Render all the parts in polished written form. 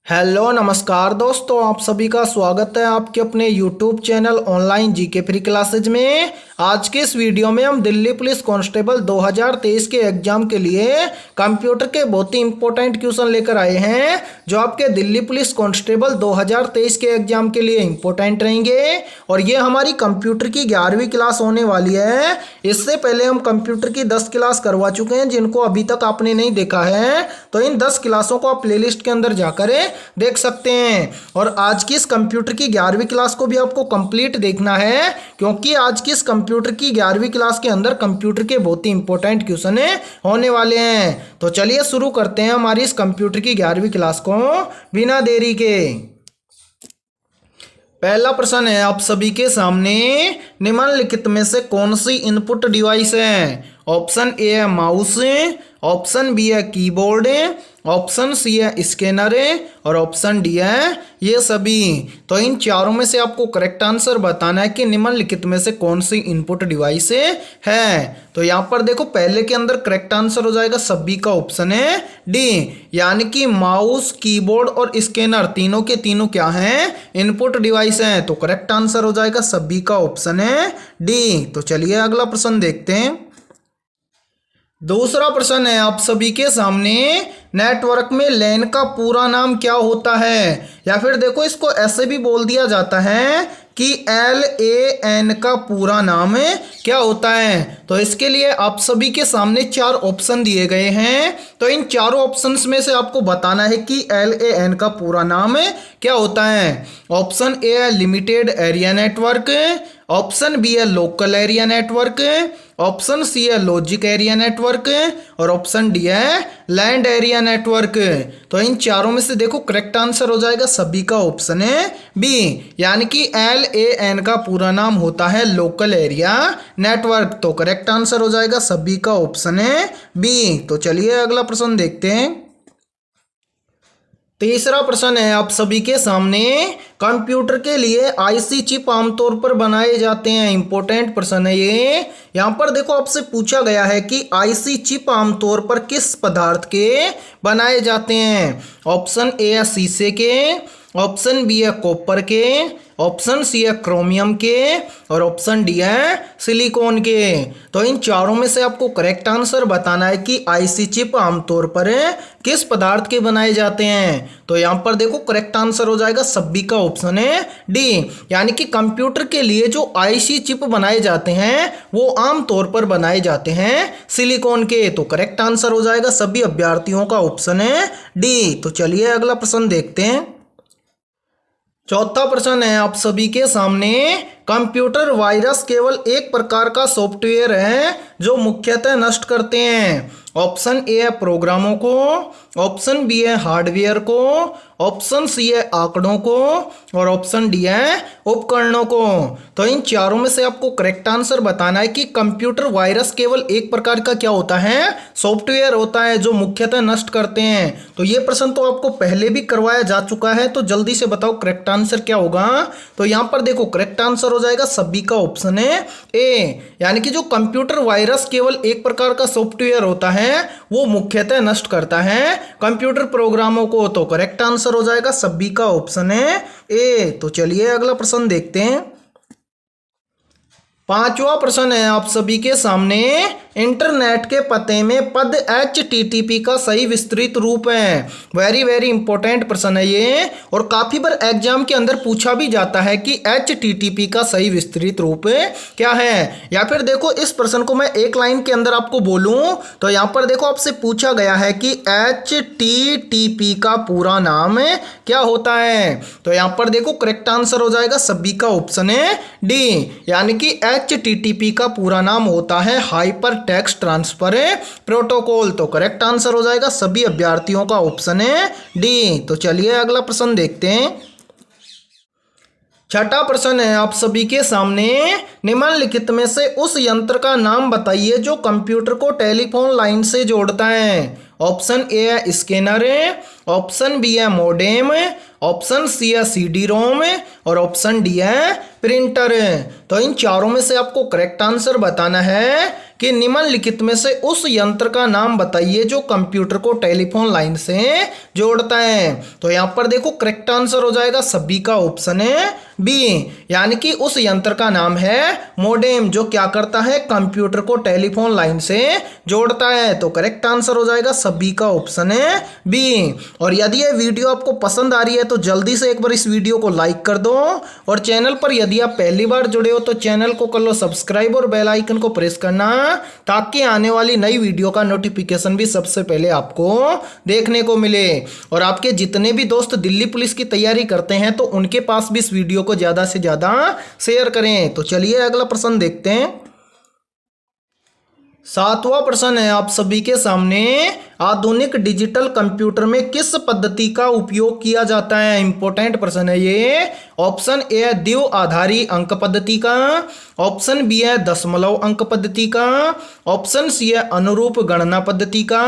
Hello नमस्कार दोस्तों, आप सभी का स्वागत है आपके अपने YouTube channel online GK free classes में। आज के इस वीडियो में हम दिल्ली पुलिस कांस्टेबल 2023 के एग्जाम के लिए कंप्यूटर के बहुत ही इंपॉर्टेंट क्वेश्चन लेकर आए हैं, जो आपके दिल्ली पुलिस कांस्टेबल 2023 के एग्जाम के लिए इंपॉर्टेंट रहेंगे। और ये हमारी कंप्यूटर की 11वीं क्लास होने वाली है। इससे पहले हम कंप्यूटर की 10 क्लास करवा चुके हैं, जिनको अभी तक आपने नहीं देखा है तो इन 10 क्लासों को आप प्लेलिस्ट के अंदर जाकर देख सकते हैं। और आज की इस कंप्यूटर की 11वीं क्लास को भी आपको कंप्लीट देखना है, क्योंकि आज की इस कंप्यूटर की 11वीं क्लास के अंदर कंप्यूटर के बहुत ही इंपॉर्टेंट क्वेश्चन होने वाले हैं। तो चलिए शुरू करते हैं हमारी इस कंप्यूटर की 11वीं क्लास को बिना देरी के। पहला प्रश्न है आप सभी के सामने, निम्नलिखित में से कौन सी इनपुट डिवाइस है? ऑप्शन ए है माउस, ऑप्शन बी है कीबोर्ड, ऑप्शन सी है स्कैनर और ऑप्शन डी है ये सभी। तो इन चारों में से आपको करेक्ट आंसर बताना है कि निम्नलिखित में से कौन सी इनपुट डिवाइस है। तो यहाँ पर देखो, पहले के अंदर करेक्ट आंसर हो जाएगा सभी का ऑप्शन है डी, यानी कि माउस, कीबोर्ड और स्कैनर तीनों के तीनों क्या हैं? इनपुट डिवाइस हैं। तो करेक्ट आंसर हो जाएगा सभी का ऑप्शन है डी। तो चलिए अगला प्रश्न देखते हैं। दूसरा प्रश्न है आप सभी के सामने, नेटवर्क में लैन का पूरा नाम क्या होता है? या फिर देखो, इसको ऐसे भी बोल दिया जाता है कि LAN का पूरा नाम क्या होता है। तो इसके लिए आप सभी के सामने 4 ऑप्शन दिए गए हैं। तो इन चारों ऑप्शंस में से आपको बताना है कि LAN का पूरा नाम क्या होता है। ऑप्शन ए है limited area network, option B है local area network, option C है लॉजिक एरिया नेटवर्क और ऑप्शन डी है लैंड एरिया नेटवर्क। तो इन चारों में से देखो, करेक्ट आंसर हो जाएगा सभी का ऑप्शन है बी, यानी कि LAN का पूरा नाम होता है लोकल एरिया नेटवर्क। तो करेक्ट आंसर हो जाएगा सभी का ऑप्शन है बी। तो चलिए अगला प्रश्न देखते हैं। तीसरा प्रश्न है आप सभी के सामने, कंप्यूटर के लिए IC चिप आमतौर पर बनाए जाते हैं। इंपॉर्टेंट प्रश्न है ये। यहाँ पर देखो, आपसे पूछा गया है कि IC चिप आमतौर पर किस पदार्थ के बनाए जाते हैं। ऑप्शन ए है शीशे के, ऑप्शन बी है कॉपर के, ऑप्शन सी है क्रोमियम के और ऑप्शन डी है सिलिकॉन के। तो इन चारों में से आपको करेक्ट आंसर बताना है कि IC चिप आमतौर पर किस पदार्थ के बनाए जाते हैं। तो यहाँ पर देखो, करेक्ट आंसर हो जाएगा सभी का ऑप्शन है डी, यानी कि कंप्यूटर के लिए जो IC चिप बनाए जाते हैं वो आमतौर पर बनाए जाते हैं सिलिकॉन के। तो करेक्ट आंसर हो जाएगा सभी अभ्यर्थियों का ऑप्शन है डी। तो चलिए अगला प्रश्न देखते हैं। चौथा प्रश्न है आप सभी के सामने, कंप्यूटर वायरस केवल एक प्रकार का सॉफ्टवेयर है जो मुख्यतः नष्ट करते हैं। ऑप्शन ए है प्रोग्रामों को, ऑप्शन बी है हार्डवेयर को, ऑप्शन सी है आंकड़ों को और ऑप्शन डी है उपकरणों को। तो इन चारों में से आपको करेक्ट आंसर बताना है कि कंप्यूटर वायरस केवल एक प्रकार का क्या होता है? सॉफ्टवेयर होता है जो मुख्यतः नष्ट करते हैं। तो ये प्रश्न तो आपको पहले भी करवाया जा चुका है, तो जल्दी से बताओ करेक्ट आंसर क्या होगा। तो यहाँ पर देखो, करेक्ट आंसर हो जाएगा सभी का ऑप्शन है ए, यानी कि जो कंप्यूटर वायरस केवल एक प्रकार का सॉफ्टवेयर होता है वो मुख्यतः नष्ट करता है कंप्यूटर प्रोग्रामों को। तो करेक्ट आंसर हो जाएगा सभी का ऑप्शन है ए। तो चलिए अगला प्रश्न देखते हैं। पांचवा प्रश्न है आप सभी के सामने, इंटरनेट के पते में पद HTTP का सही विस्तृत रूप है। वेरी वेरी इंपॉर्टेंट प्रश्न है ये, और काफी बार एग्जाम के अंदर पूछा भी जाता है कि HTTP का सही विस्तृत रूप क्या है। या फिर देखो, इस प्रश्न को मैं एक लाइन के अंदर आपको बोलूं तो यहाँ पर देखो, आपसे पूछा गया है कि HTTP का पूरा नाम क्या होता है। तो यहाँ पर देखो, करेक्ट आंसर हो जाएगा सभी का ऑप्शन है डी, यानी कि HTTP का पूरा नाम होता है हाइपर टेक्स्ट ट्रांसफर प्रोटोकॉल। तो करेक्ट आंसर हो जाएगा सभी अभ्यर्थियों का ऑप्शन है डी। तो चलिए अगला प्रश्न देखते हैं। छठा प्रश्न है आप सभी के सामने, निम्नलिखित में से उस यंत्र का नाम बताइए जो कंप्यूटर को टेलीफोन लाइन से जोड़ता है। ऑप्शन ए है स्कैनर, ऑप्शन बी है मोडेम, ऑप्शन सी है सीडी रोम और ऑप्शन डी है प्रिंटर। तो इन चारों में से आपको करेक्ट आंसर बताना है कि निम्नलिखित में से उस यंत्र का नाम बताइए जो कंप्यूटर को टेलीफोन लाइन से जोड़ता है। तो यहाँ पर देखो करेक्ट आंसर हो जाएगा सभी का ऑप्शन है बी, यानी कि उस यंत्र का नाम है मोडेम, जो क्या करता है कंप्यूटर को टेलीफोन लाइन से जोड़ता है। तो करेक्ट आंसर हो जाएगा सभी का ऑप्शन है बी। और यदि ये वीडियो आपको पसंद आ रही है तो जल्दी से एक बार इस वीडियो को लाइक कर दो, और चैनल पर यदि आप पहली बार जुड़े हो तो चैनल को कर लो सब्सक्राइब और बेल आइकन को प्रेस करना, ताकि आने वाली नई वीडियो का नोटिफिकेशन भी सबसे पहले आपको देखने को मिले। और आपके जितने भी दोस्त दिल्ली पुलिस की तैयारी करते हैं तो उनके पास भी इस वीडियो को ज़्यादा से ज़्यादा शेयर करें। तो चलिए अगला प्रश्न देखते हैं। 7वां प्रश्न है आप सभी के सामने, आधुनिक डिजिटल कंप्यूटर में किस पद्धति का उपयोग किया जाता है? इंपॉर्टेंट प्रश्न है ये। ऑप्शन ए है द्विआधारी अंक पद्धति का, ऑप्शन बी है दशमलव अंक पद्धति का, ऑप्शन सी है अनुरूप गणना पद्धति का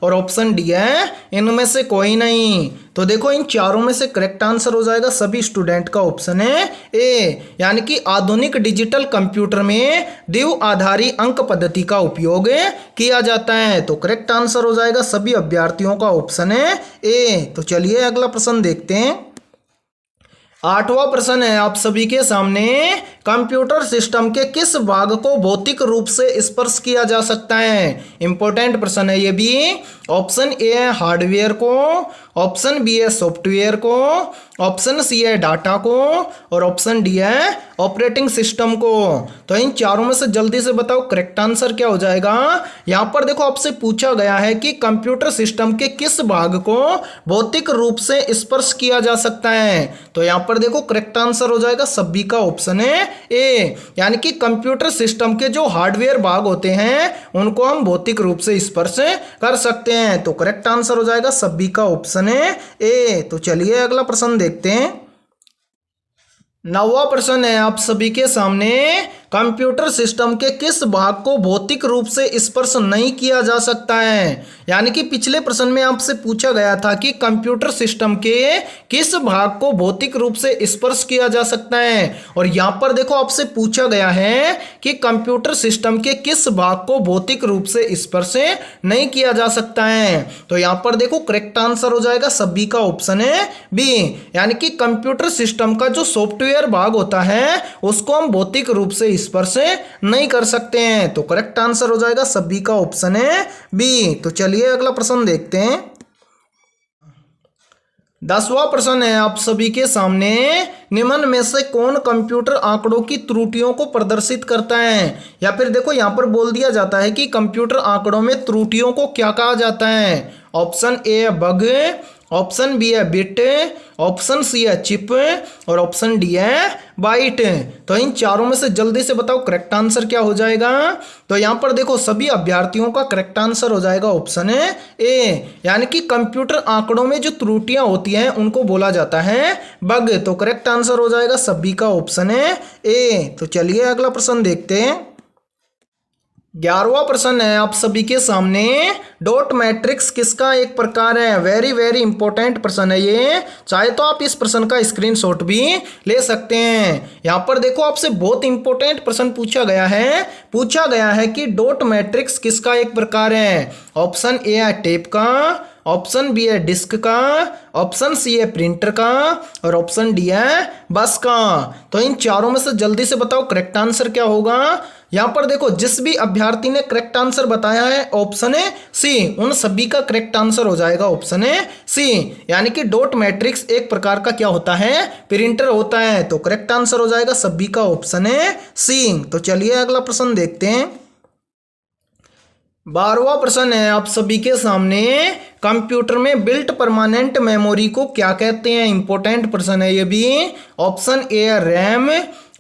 और ऑप्शन डी है इनमें से कोई नहीं। तो देखो इन चारों में से करेक्ट आंसर हो जाएगा सभी स्टूडेंट का ऑप्शन है ए, यानी कि आधुनिक डिजिटल कंप्यूटर में द्विआधारी अंक पद्धति का उपयोग किया जाता है। तो करेक्ट आंसर हो जाएगा सभी अभ्यर्थियों का ऑप्शन है ए। तो चलिए अगला प्रश्न देखते हैं। 8वां प्रश्न है आप सभी के सामने, कंप्यूटर सिस्टम के किस भाग को भौतिक रूप से स्पर्श किया जा सकता है? इंपॉर्टेंट प्रश्न है ये भी। ऑप्शन ए है हार्डवेयर को, ऑप्शन बी है सॉफ्टवेयर को, ऑप्शन सी है डाटा को और ऑप्शन डी है ऑपरेटिंग सिस्टम को। तो इन चारों में से जल्दी से बताओ करेक्ट आंसर क्या हो जाएगा। यहाँ पर देखो आपसे पूछा गया है कि कंप्यूटर सिस्टम के किस भाग को भौतिक रूप से स्पर्श किया जा सकता है। तो यहाँ पर देखो करेक्ट आंसर हो जाएगा सभी का ऑप्शन है ए, यानी कि कंप्यूटर सिस्टम के जो हार्डवेयर भाग होते हैं उनको हम भौतिक रूप से स्पर्श कर सकते हैं। तो करेक्ट आंसर हो जाएगा सभी का ऑप्शन है ए। तो चलिए अगला प्रश्न देखते हैं। 9वां प्रश्न है आप सभी के सामने, कंप्यूटर सिस्टम के किस भाग को भौतिक रूप से स्पर्श नहीं किया जा सकता है? यानी कि पिछले प्रश्न में आपसे पूछा गया था कि कंप्यूटर सिस्टम के किस भाग को भौतिक रूप से स्पर्श किया जा सकता है, और यहाँ पर देखो आपसे पूछा गया है कि कंप्यूटर सिस्टम के किस भाग को भौतिक रूप से स्पर्श नहीं किया जा सकता है। तो यहाँ पर देखो करेक्ट आंसर हो जाएगा सभी का ऑप्शन है बी, यानी कि कंप्यूटर सिस्टम का जो सॉफ्टवेयर भाग होता है उसको हम भौतिक रूप से स्पर्श नहीं कर सकते हैं। तो करेक्ट आंसर हो जाएगा सभी का ऑप्शन है बी। तो चलिए अगला प्रश्न देखते हैं। 10वां प्रश्न है आप सभी के सामने, निम्न में से कौन कंप्यूटर आंकड़ों की त्रुटियों को प्रदर्शित करता है? या फिर देखो यहाँ पर बोल दिया जाता है कि कंप्यूटर आंकड़ों में त्रुटियों को क्या कहा जाता है। ऑप्शन ए है बग, ऑप्शन बी है बिट, ऑप्शन सी है चिप और ऑप्शन डी है बाइट। तो इन चारों में से जल्दी से बताओ करेक्ट आंसर क्या हो जाएगा। तो यहाँ पर देखो सभी अभ्यर्थियों का करेक्ट आंसर हो जाएगा ऑप्शन है ए, यानी कि कंप्यूटर आंकड़ों में जो त्रुटियां होती हैं उनको बोला जाता है बग। तो करेक्ट आंसर हो जाएगा सभी का ऑप्शन है ए। तो चलिए अगला प्रश्न देखते हैं। 11वां प्रश्न है आप सभी के सामने, डॉट मैट्रिक्स किसका एक प्रकार है? वेरी वेरी इंपॉर्टेंट प्रश्न है ये, चाहे तो आप इस प्रश्न का स्क्रीनशॉट भी ले सकते हैं। यहाँ पर देखो आपसे बहुत इंपॉर्टेंट प्रश्न पूछा गया है कि डॉट मैट्रिक्स किसका एक प्रकार है। ऑप्शन ए है टेप का, ऑप्शन बी है डिस्क का, ऑप्शन सी है प्रिंटर का और ऑप्शन डी है बस का। तो इन चारों में से जल्दी से बताओ करेक्ट आंसर क्या होगा। यहाँ पर देखो जिस भी अभ्यर्थी ने करेक्ट आंसर बताया है ऑप्शन है सी, उन सभी का करेक्ट आंसर हो जाएगा ऑप्शन है सी, यानी कि डॉट मैट्रिक्स एक प्रकार का क्या होता है, प्रिंटर होता है। तो करेक्ट आंसर हो जाएगा सभी का ऑप्शन है सी। तो चलिए अगला प्रश्न देखते हैं। 12वां प्रश्न है आप सभी के सामने, कंप्यूटर में बिल्ट परमानेंट मेमोरी को क्या कहते हैं? इंपॉर्टेंट प्रश्न है ये भी। ऑप्शन ए है रैम,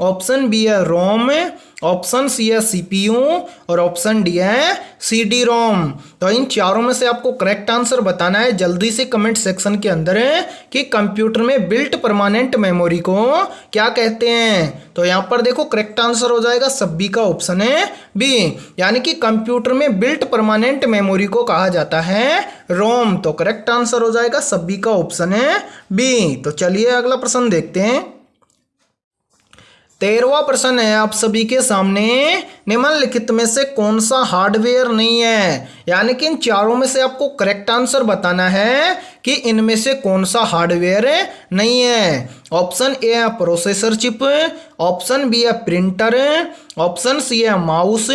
ऑप्शन बी है रोम, ऑप्शन सी है CPU और ऑप्शन डी है CD रोम। तो इन चारों में से आपको करेक्ट आंसर बताना है। जल्दी से कमेंट सेक्शन के अंदर कि कंप्यूटर में बिल्ट परमानेंट मेमोरी को क्या कहते हैं। तो यहाँ पर देखो करेक्ट आंसर हो जाएगा सभी का ऑप्शन है बी, यानी कि कंप्यूटर में बिल्ट परमानेंट मेमोरी को कहा जाता है रोम। तो करेक्ट आंसर हो जाएगा सभी का ऑप्शन है बी। तो चलिए अगला प्रश्न देखते हैं। 13वां प्रश्न है आप सभी के सामने, निम्नलिखित में से कौन सा हार्डवेयर नहीं है, यानी कि इन चारों में से आपको करेक्ट आंसर बताना है कि इनमें से कौन सा हार्डवेयर नहीं है। ऑप्शन ए है प्रोसेसर चिप, ऑप्शन बी है प्रिंटर, ऑप्शन सी है माउस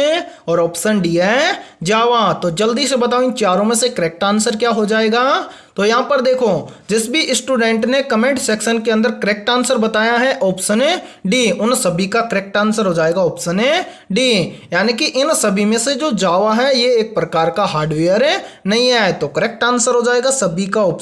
और ऑप्शन डी है जावा। तो जल्दी से बताओ इन चारों में से करेक्ट आंसर क्या हो जाएगा। तो यहाँ पर देखो जिस भी स्टूडेंट ने कमेंट सेक्शन के अंदर करेक्ट आंसर बताया है ऑप्शन डी, उन सभी का करेक्ट आंसर हो जाएगा ऑप्शन डी, यानी कि इन सभी में से जो जावा है ये एक प्रकार का हार्डवेयर नहीं है। तो करेक्ट आंसर हो जाएगा सभी का ऑप्शन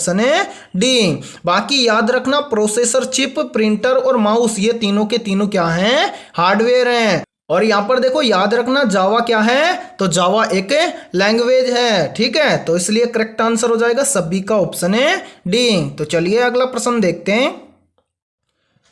डी। बाकी याद रखना प्रोसेसर चिप, प्रिंटर और माउस ये तीनों के तीनों क्या हैं, हार्डवेयर हैं। और यहाँ पर देखो याद रखना जावा क्या है, तो जावा एक लैंग्वेज है, ठीक है। तो इसलिए करेक्ट आंसर हो जाएगा सभी का ऑप्शन है डी। तो चलिए अगला प्रश्न देखते हैं।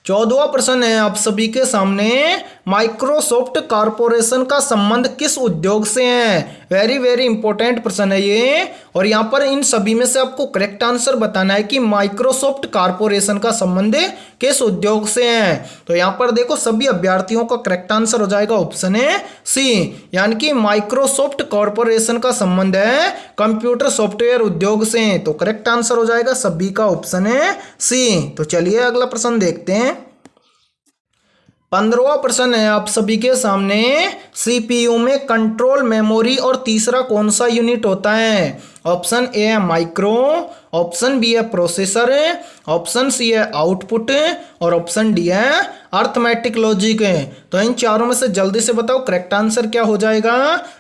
14वां प्रश्न है आप सभी के सामने, माइक्रोसॉफ्ट कॉरपोरेशन का संबंध किस उद्योग से है। वेरी वेरी इंपॉर्टेंट प्रश्न है ये, और यहाँ पर इन सभी में से आपको करेक्ट आंसर बताना है कि माइक्रोसॉफ्ट कॉरपोरेशन का संबंध किस उद्योग से है। तो यहाँ पर देखो सभी अभ्यर्थियों का करेक्ट आंसर हो जाएगा ऑप्शन है सी, यानी कि माइक्रोसॉफ्ट कॉरपोरेशन का संबंध है कंप्यूटर सॉफ्टवेयर उद्योग से। तो करेक्ट आंसर हो जाएगा सभी का ऑप्शन है सी। तो चलिए अगला प्रश्न देखते हैं। 15वां प्रश्न है आप सभी के सामने, CPU में कंट्रोल मेमोरी और तीसरा कौन सा यूनिट होता है। ऑप्शन ए है माइक्रो, ऑप्शन बी है प्रोसेसर, ऑप्शन सी है आउटपुट और ऑप्शन डी है अर्थमेटिक लॉजिक। तो इन चारों में से जल्दी से बताओ करेक्ट आंसर क्या हो जाएगा।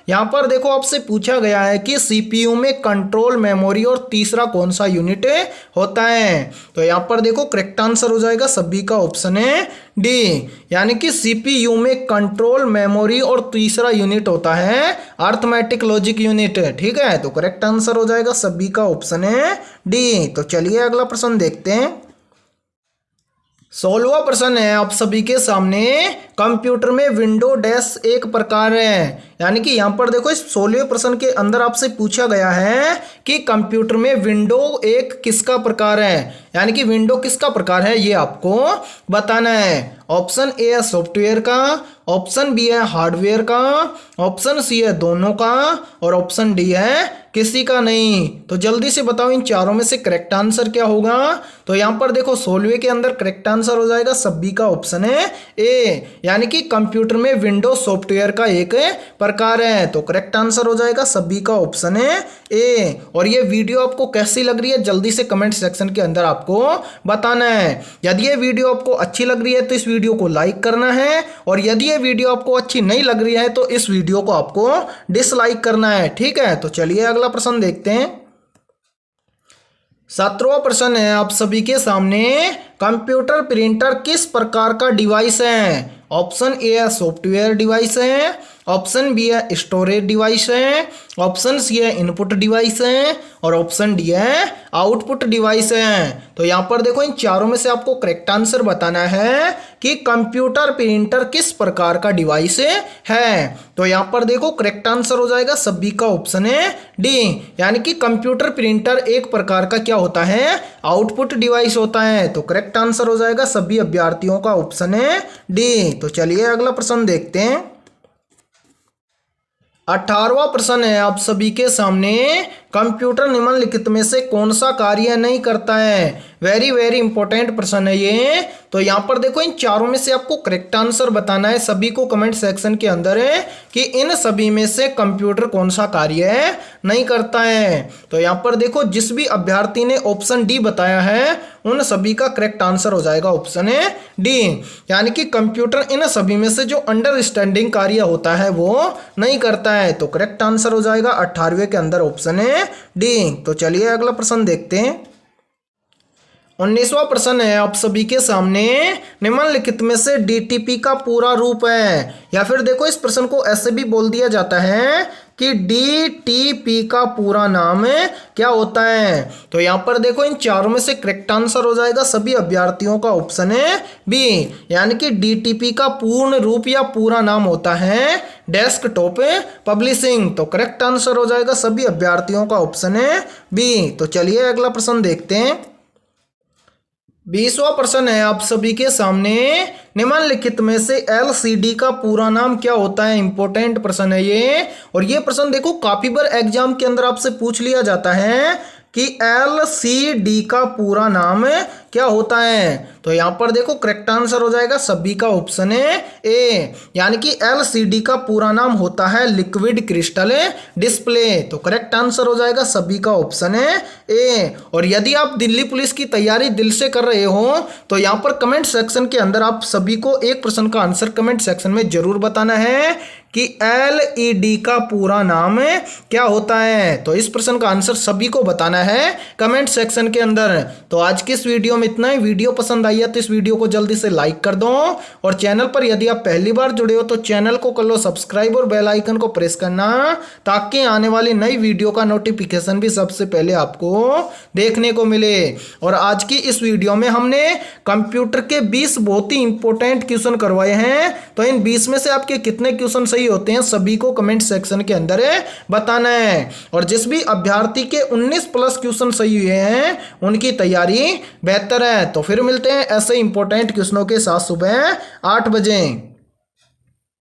यहाँ पर देखो आपसे पूछा गया है कि CPU में कंट्रोल मेमोरी और तीसरा कौन सा यूनिट होता है। तो यहाँ पर देखो करेक्ट आंसर हो जाएगा सभी का ऑप्शन है डी, यानी कि CPU में कंट्रोल मेमोरी और तीसरा यूनिट होता है अर्थमेटिक लॉजिक यूनिट, ठीक है। तो करेक्ट आंसर हो जाएगा सभी का ऑप्शन है डी। तो चलिए अगला प्रश्न देखते हैं। 16वां प्रश्न है आप सभी के सामने, कंप्यूटर में विंडो डैश एक प्रकार है, यानी कि यहाँ पर देखो इस 16वें प्रश्न के अंदर आपसे पूछा गया है कि कंप्यूटर में विंडो एक किसका प्रकार है, यानी कि विंडो किसका प्रकार है ये आपको बताना है। ऑप्शन ए है सॉफ्टवेयर का, ऑप्शन बी है हार्डवेयर का, ऑप्शन सी है दोनों का और ऑप्शन डी है किसी का नहीं। तो जल्दी से बताओ इन चारों में से करेक्ट आंसर क्या होगा। तो यहाँ पर देखो 16वें के अंदर करेक्ट आंसर हो जाएगा सभी का ऑप्शन है ए, यानी कि कंप्यूटर में विंडो सॉफ्टवेयर का एक प्रकार है। तो करेक्ट आंसर हो जाएगा सभी का ऑप्शन है ए। और ये वीडियो आपको कैसी लग रही है जल्दी से कमेंट सेक्शन के अंदर आपको बताना है। यदि ये वीडियो आपको अच्छी लग रही है तो इस वीडियो को लाइक करना है, और यदि ये वीडियो आपको अच्छी नहीं लग रही है तो इस वीडियो को आपको डिसलाइक करना है, ठीक है। तो चलिए अगला प्रश्न देखते हैं। 17वां प्रश्न है आप सभी के सामने, कंप्यूटर प्रिंटर किस प्रकार का डिवाइस है। ऑप्शन ए है सॉफ्टवेयर डिवाइस है, ऑप्शन बी है स्टोरेज डिवाइस है, ऑप्शन सी है इनपुट डिवाइस है और ऑप्शन डी है आउटपुट डिवाइस है। तो यहाँ पर देखो इन चारों में से आपको करेक्ट आंसर बताना है कि कंप्यूटर प्रिंटर किस प्रकार का डिवाइस है। तो यहाँ पर देखो करेक्ट आंसर हो जाएगा सभी का ऑप्शन है डी, यानी कि कंप्यूटर प्रिंटर एक प्रकार का क्या होता है, आउटपुट डिवाइस होता है। तो करेक्ट आंसर हो जाएगा सभी अभ्यर्थियों का ऑप्शन है डी। तो चलिए अगला प्रश्न देखते हैं। 18वां प्रश्न है आप सभी के सामने, कंप्यूटर निम्नलिखित में से कौन सा कार्य नहीं करता है। वेरी वेरी इंपॉर्टेंट प्रश्न है ये। तो यहाँ पर देखो इन चारों में से आपको करेक्ट आंसर बताना है सभी को कमेंट सेक्शन के अंदर है कि इन सभी में से कंप्यूटर कौन सा कार्य नहीं करता है। तो यहाँ पर देखो जिस भी अभ्यर्थी ने ऑप्शन डी बताया है उन सभी का करेक्ट आंसर हो जाएगा ऑप्शन है डी, यानी कि कंप्यूटर इन सभी में से जो अंडरस्टैंडिंग कार्य होता है वो नहीं करता है। तो करेक्ट आंसर हो जाएगा 18वें के अंदर ऑप्शन है डी। तो चलिए अगला प्रश्न देखते हैं। 19वां प्रश्न है आप सभी के सामने, निम्नलिखित में से डीटीपी का पूरा रूप है, या फिर देखो इस प्रश्न को ऐसे भी बोल दिया जाता है कि डीटीपी का पूरा नाम क्या होता है। तो यहाँ पर देखो इन चारों में से करेक्ट आंसर हो जाएगा सभी अभ्यर्थियों का ऑप्शन है बी, यानी कि डीटीपी का पूर्ण रूप या पूरा नाम होता है डेस्कटॉप पब्लिशिंग। तो करेक्ट आंसर हो जाएगा सभी अभ्यर्थियों का ऑप्शन है बी। तो चलिए अगला प्रश्न देखते हैं। 20वां प्रश्न है आप सभी के सामने, निम्नलिखित में से एलसीडी का पूरा नाम क्या होता है। इंपॉर्टेंट प्रश्न है ये, और ये प्रश्न देखो काफी बार एग्जाम के अंदर आपसे पूछ लिया जाता है कि एलसीडी का पूरा नाम क्या होता है। तो यहाँ पर देखो करेक्ट आंसर हो जाएगा सभी का ऑप्शन है ए, यानी कि एलसीडी का पूरा नाम होता है लिक्विड क्रिस्टल डिस्प्ले। तो करेक्ट आंसर हो जाएगा सभी का ऑप्शन है ए। और यदि आप दिल्ली पुलिस की तैयारी दिल से कर रहे हो तो यहाँ पर कमेंट सेक्शन के अंदर आप सभी को एक प्रश्न का आंसर कमेंट सेक्शन में जरूर बताना है कि एलईडी का पूरा नाम क्या होता है। तो इस प्रश्न का आंसर सभी को बताना है कमेंट सेक्शन के अंदर। तो आज की इस वीडियो में इतना ही। वीडियो पसंद आई है तो इस वीडियो को जल्दी से लाइक कर दो, और चैनल पर यदि आप पहली बार जुड़े हो तो चैनल को कर लो सब्सक्राइब और बेल आइकन को प्रेस करना, ताकि आने वाली नई वीडियो का नोटिफिकेशन भी सबसे पहले आपको देखने को मिले। और आज की इस वीडियो में हमने कंप्यूटर के 20 बहुत ही इंपॉर्टेंट क्वेश्चन करवाए हैं। तो इन 20 में से आपके कितने क्वेश्चन सही होते हैं सभी को कमेंट सेक्शन के अंदर बताना है। और जिस भी अभ्यर्थी के 19 प्लस क्वेश्चन सही हुए हैं उनकी तैयारी बेहतर है। तो फिर मिलते हैं ऐसे इंपॉर्टेंट क्वेश्चनों के साथ सुबह 8 बजे।